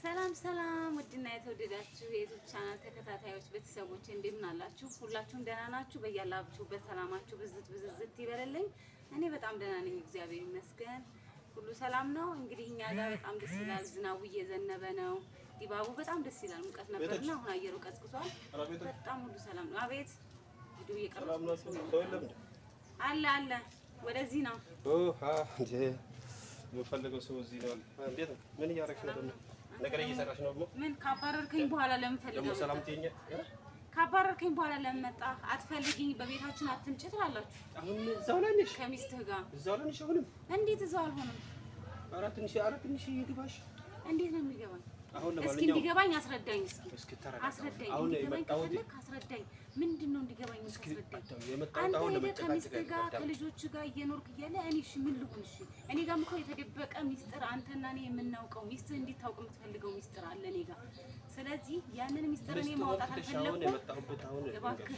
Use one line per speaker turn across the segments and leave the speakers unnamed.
ሰላም ሰላም ውድና የተወደዳችሁ የዩቲዩብ ቻናል ተከታታዮች ቤተሰቦች እንደምን አላችሁ? ሁላችሁም ደህና ናችሁ? በያላችሁበት ሰላማችሁ ብዝት ይበልልኝ። እኔ በጣም ደህና ነኝ፣ እግዚአብሔር ይመስገን። ሁሉ ሰላም ነው። እንግዲህ እኛ ጋር በጣም ደስ ይላል። ዝናቡ እየዘነበ ነው። ድባቡ በጣም ደስ ይላል። ሙቀት ነበርና አሁን አየሩ ቀዝቅዟል። በጣም ሁሉ ሰላም ነው። አቤት ቪዲዮ እየቀረጽኩ አለ አለ ወደዚህ ነው
የምፈልገው ሰው እዚህ ነው። እንዴት ነው? ምን እያደረግሽ ነው? ነገር እየሰራሽ ነው?
ምን ካባረርከኝ በኋላ ለምን ፈልገው
ደግሞ ሰላም ትይኝ?
ካባረርከኝ በኋላ ለምን መጣ? አትፈልጊኝ፣ በቤታችን አትምጭ ትላላችሁ።
አሁን እዛው ላይ ነሽ?
ከሚስትህ ጋር
እዛው ላይ ነሽ? አሁንም
እንዴት እዛው አልሆነም?
ኧረ ትንሽ ይግባሽ።
እንዴት ነው የሚገባኝ?
አሁን
እስኪ እንዲገባኝ አስረዳኝ።
እስኪ ተረጋጋ።
አስረዳኝ።
አሁን
እንዲገባኝ
የመጣሁት
ከፈለክ አስረዳኝ። ምንድነው እንዲገባኝ አስረዳኝ።
የመጣሁት አሁን
ከሚስት ጋር ከልጆች ጋር እየኖርክ እያለ እኔ እሺ ምን ልሁን? እሺ እኔ ጋርም እኮ የተደበቀ ሚስጥር አንተና እኔ የምናውቀው ሚስትህ እንዲታውቅ የምትፈልገው ሚስጥር አለ እኔ ጋር። ስለዚህ ያንን ሚስጥር እኔ ማውጣት አልፈለኩም።
የመጣሁበት አሁን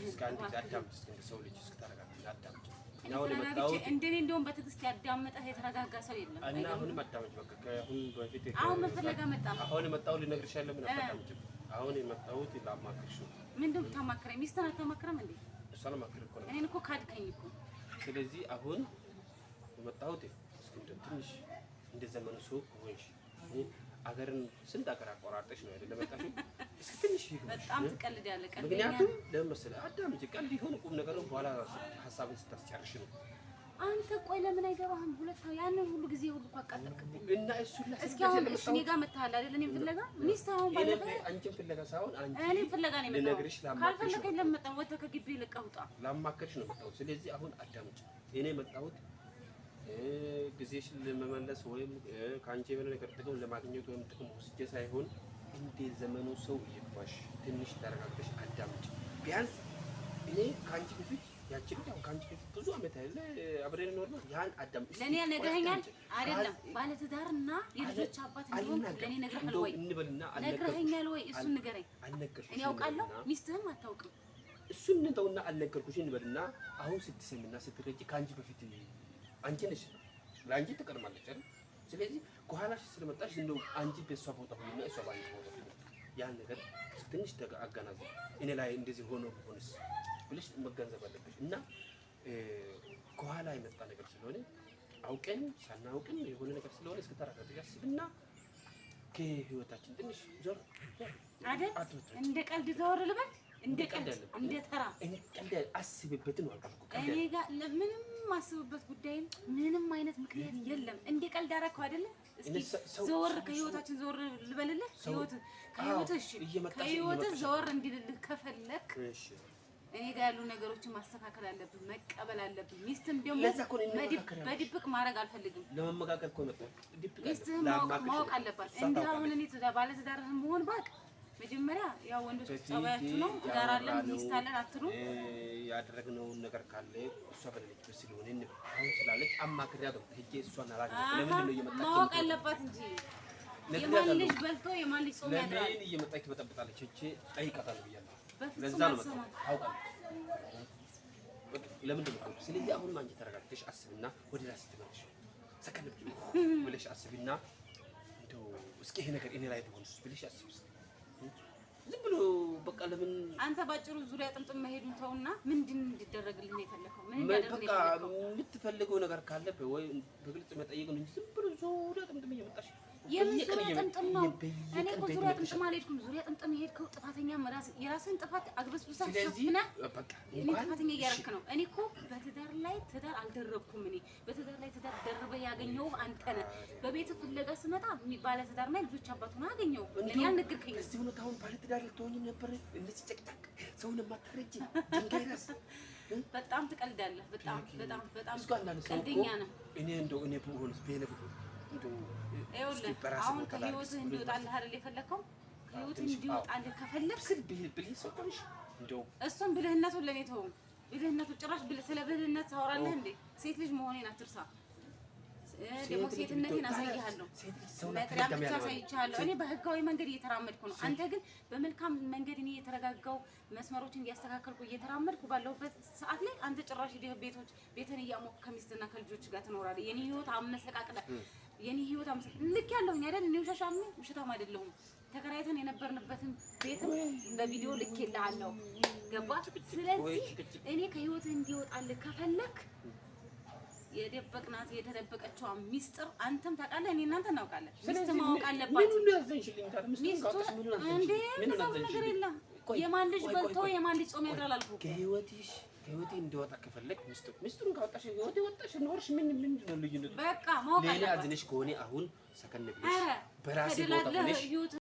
እስከ አንድ አዳምጪ፣ እስከ ሰው ልጅ እስከ ተረጋጋ አዳምጪ። አሁን የመጣሁት
እንደኔ እንደውም በትዕግስት ያዳመጠህ የተረጋጋ ሰው የለም።
እና አሁንም አዳምጪ በቃ። ከአሁን በፊት
አሁን ምን ፈለጋ መጣ?
አሁን የመጣሁት ልነግርሽ ያለ ምን አዳምጪ። አሁን የመጣሁት ላማክርሽ ነው።
ምንድን ነው የምታማክረኝ? ሚስትህን አታማክረም እንዴ?
እሷን ማክር እኮ ነው።
እኔን እኮ ካድከኝ እኮ።
ስለዚህ አሁን የመጣሁት እስኪ ትንሽ እንደ ዘመኑ ሰው ሆንሽ። አገርን ስንት አገር አቆራርጠሽ ነው አይደል መጣሽ? እስኪ ትንሽ
በጣም ትቀልዳለህ። ቀልድ
ምክንያቱም ለምን መሰለህ አዳምጪ፣ ቀልድ ይሁን ቁም ነገር ነው። በኋላ ሀሳብን ስታስጨርሽ ነው።
አንተ ቆይ ለምን አይገባህም? ያንን ሁሉ ጊዜ ሁሉ እኮ አቃጠልክብኝ።
እና እሱ
እስኪ አሁን እኔ ጋር መጥተሃል አይደል? እኔን ፍለጋ ሚስት አሁን ባለፈ
አንቺን ፍለጋ ሳይሆን
እኔን ፍለጋ ነው የመጣሁት። ካልፈለከኝ ለምን መጣሁ? ወጥተህ ከግቢ ልቀህ ውጣ።
ላማከርሽ ነው የመጣሁት። ስለዚህ አሁን አዳምጪ። እኔ የመጣሁት ጊዜሽን ለመመለስ ወይም ከአንቺ የሆነ ነገር ጥቅም ለማግኘት ወይም ጥቅም ወስጄ ሳይሆን እንደ ዘመኑ ሰው ይግባሽ። ትንሽ ተረጋግተሽ አዳምጪ። ቢያንስ እኔ ከአንቺ በፊት ያቺን ያው ከአንቺ በፊት ብዙ ዓመት አይደለ አብረን ኖርነው። ያን አዳምጪ።
ለኔ ነግረኸኛል አይደለም? ባለትዳርና የልጆች አባት እንደሆንክ ለኔ ነግረኸኛል ወይ? ነግረኸኛል ወይ? እሱን ንገረኝ።
አልነገርኩሽም።
እኔ አውቃለሁ፣ ሚስትህም አታውቅም።
እሱን እንተውና አልነገርኩሽ እንበልና አሁን ስትሰሚና ስትረጂ ከአንቺ በፊት አንቺ ነሽ፣ ለአንቺ ትቀድማለች አይደል? ስለዚህ ከኋላሽ ስለመጣሽ እንደው አንቺ በእሷ ቦታ ሆነና እሷ ባንቺ ቦታ ሆነ ያን ነገር ትንሽ አገናዘብ። እኔ ላይ እንደዚህ ሆኖ ሆነስ ብለሽ መገንዘብ አለብሽ። እና ከኋላ የመጣ ነገር ስለሆነ አውቀን ሳናውቅም የሆነ ነገር ስለሆነ እስከ ተራራተ ያስብና ከህይወታችን ትንሽ ዞር
አይደል? እንደ ቀልድ ዘወር ልበል? እንደ ቀልድ እንደ ተራ
ቀልድ አስብበት ነው አልኩ።
እኔ ጋር ምንም ማስብበት ጉዳይ ምንም አይነት ምክንያት የለም። እንደ ቀልድ አደረከው አይደለ? እስኪ ዘወር ከህይወታችን ዘወር ልበልልህ? ከህይወት እሺ፣ ከህይወት ዘወር እንዲልልህ ከፈለክ እሺ፣ እኔ ጋር ያሉ ነገሮችን ማስተካከል አለብን፣ መቀበል አለብን። ሚስትም ደግሞ በድብቅ ማድረግ አልፈልግም።
ለመመካከል እኮ መጣሁ።
ሚስትህን ማወቅ አለባት። እንዲህ አሁን እኔ ባለትዳርህን መሆን ባቅ መጀመሪያ ያው ወንዶች ጸባያችሁ ነው። ትዳር አለን ሚስት አለን አትሉ።
ያደረግነውን ነገር ካለ እሷ በሌለችበት ስለሆነ አሁን ስላለች አማክሪያት ነው ሄጄ እሷን አላገኘሁም። ለምንድን ነው እየመጣች
ማወቅ አለባት እንጂ የማን ልጅ በልቶ የማን ልጅ ጾም ያድራል?
ለምን እየመጣች ትበጠብጣለች? ሄጄ ጠይቃታለሁ ብያለሁ።
ለዛ ነው መጣሁ።
አውቃለሁ ለምንድን ነው። ስለዚህ አሁንም አንቺ ተረጋግተሽ አስብና ወደ ራስሽ ትመለሽ። ሰከን ብለሽ አስቢና እንደው እስኪ ይሄ ነገር እኔ ላይ ቢሆንስ ብለሽ አስቢ። ዝም ብሎ በቃ ለምን አንተ
ባጭሩ ዙሪያ ጥምጥም መሄዱን ተውና ምንድን እንዲደረግልህ ነው የፈለከው? ምን
በቃ የምትፈልገው ነገር ካለ ወይ በግልጽ መጠየቅ ነው እንጂ ዝም ብሎ ዙሪያ ጥምጥም እየመጣሽ
የምን ዙሪያ ጥምጥም ነው? እኔ እኮ ዙሪያ ጥምጥም አልሄድኩም። ዙሪያ ጥምጥም የሄድከው ጥፋተኛ የራስህን ጥፋት አግበስብሰህ ሸፍነህ እኔ ጥፋተኛ እያደረክ ነው። እኔ እኮ በትዳር ላይ ትዳር አልደረብኩም። እኔ በትዳር ላይ ትዳር ደርበህ ያገኘሁህ አንተ ነህ። በቤትህ ፍለጋ ስመጣ ባለ ትዳርና ልጆች አባት ሆነህ አገኘሁህ። ለእኔ አልነገርከኝም።
እዚህ ሆነህ አሁን ባለ ትዳር ልትሆኚ ነበር። እንደዚህ ጨቅጨቅ ሰውን የማትረጂ ድንጋይ ራስ
በጣም ትቀልዳለህ። በጣም ቀልደኛ ነህ።
እኔ እንደው እኔ ብሆንስ ብሄን
አሁን ከህይወትህ እንዲወጣልህ አይደል የፈለከው? ከህይወትህ እንዲወጣልህ ከፈለግህ
ብልህ ሰው ሆነሽ እንደው
እሱን ብልህነቱን ለኔ ተው። ብልህነቱን ጭራሽ ስለ ብልህነት ታወራለህ እንዴ? ሴት ልጅ መሆኔን አትርሳ። ደግሞ ሴትነቴን አሳይሃለሁ። መጥሪያ ብቻ አሳይቻለሁ። እኔ በህጋዊ መንገድ እየተራመድኩ ነው። አንተ ግን በመልካም መንገድ እኔ የተረጋጋው መስመሮችን እያስተካከልኩ እየተራመድኩ ባለሁበት ሰዓት ላይ አንተ ጭራሽ ቤትን እያሞቅህ ከሚስትና ከልጆች ጋር ትኖራለህ። የኔ ህይወት አመሰቃቅለህ የኔ ህይወት ልክ ያለሁኝ አይደል? እኔ ውሸታም አይደለሁም። ተከራይተን የነበርንበትን ቤትም በቪዲዮ ልኬልሃለሁ። ገባ? ስለዚህ እኔ ከህይወት እንዲወጣልህ ከፈለክ የደበቅናት የተደበቀችው ሚስጥር አንተም ታውቃለህ፣ እኔ እናንተ እናውቃለን። ሚስት ማወቅ አለባት። እንዴ ነገር የለም። የማን ልጅ በልቶ የማን ልጅ ጾም ያድራል አልኩህ።
ከህይወቴ እንዲወጣ ከፈለክ ሚስጥሩን ካወጣሽ ህይወቴ ወጣሽ ኖርሽ ምንድን ነው ልዩነቱ?
በቃ ማወቅ አለባት።
ሌላ አዝነሽ ከሆነ አሁን ሰከን ብለሽ በራሴ ቦታ ሆነሽ